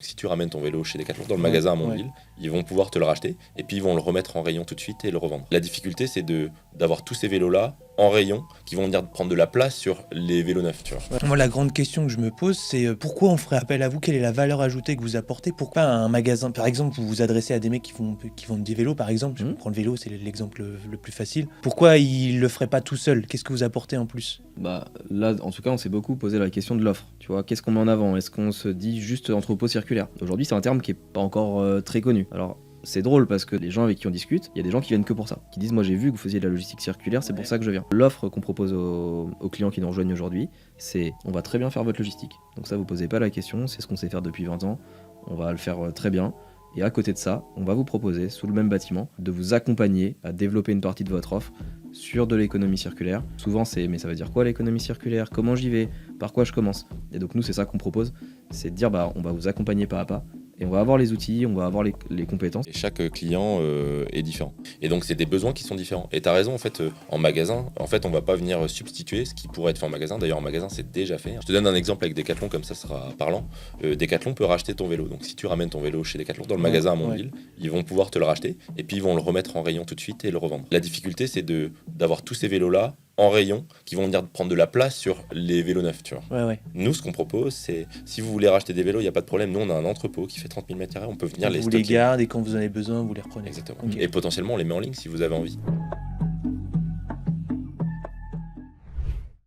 Si tu ramènes ton vélo chez Decathlon, dans le magasin à Mondeville, ils vont pouvoir te le racheter et puis ils vont le remettre en rayon tout de suite et le revendre. La difficulté, c'est d'avoir tous ces vélos-là en rayon qui vont venir prendre de la place sur les vélos neufs, tu vois. Moi, la grande question que je me pose, c'est pourquoi on ferait appel à vous? Quelle est la valeur ajoutée que vous apportez? Pourquoi un magasin, par exemple, vous vous adressez à des mecs qui vendent des vélos, par exemple, je prends le vélo, c'est l'exemple le plus facile. Pourquoi ils le feraient pas tout seul? Qu'est-ce que vous apportez en plus? Bah là, en tout cas, on s'est beaucoup posé la question de l'offre. Tu vois, qu'est-ce qu'on met en avant? Est-ce qu'on se dit juste entrepôt circulaire? Aujourd'hui, c'est un terme qui est pas encore très connu. Alors, c'est drôle parce que les gens avec qui on discute, il y a des gens qui viennent que pour ça, qui disent moi j'ai vu que vous faisiez de la logistique circulaire, c'est pour ça que je viens. L'offre qu'on propose aux clients qui nous rejoignent aujourd'hui, c'est on va très bien faire votre logistique. Donc ça, vous posez pas la question, c'est ce qu'on sait faire depuis 20 ans, on va le faire très bien. Et à côté de ça, on va vous proposer, sous le même bâtiment, de vous accompagner à développer une partie de votre offre sur de l'économie circulaire. Souvent c'est mais ça veut dire quoi l'économie circulaire? Comment j'y vais? Par quoi je commence? Et donc nous c'est ça qu'on propose, c'est de dire bah on va vous accompagner pas à pas. Et on va avoir les outils, on va avoir les compétences. Et chaque client est différent. Et donc, c'est des besoins qui sont différents. Et tu as raison, en fait, en magasin, en fait, on va pas venir substituer ce qui pourrait être fait en magasin. D'ailleurs, en magasin, c'est déjà fait. Je te donne un exemple avec Decathlon, comme ça sera parlant. Decathlon peut racheter ton vélo. Donc, si tu ramènes ton vélo chez Decathlon, dans le magasin à Mondeville, ils vont pouvoir te le racheter et puis ils vont le remettre en rayon tout de suite et le revendre. La difficulté, c'est d'avoir tous ces vélos-là en rayon qui vont venir prendre de la place sur les vélos neufs, tu vois. Nous, ce qu'on propose, c'est si vous voulez racheter des vélos, il n'y a pas de problème. Nous, on a un entrepôt qui fait 30 000 m², on peut venir les stocker. Vous les gardez et quand vous en avez besoin, vous les reprenez. Exactement. Okay. Et potentiellement, on les met en ligne si vous avez envie.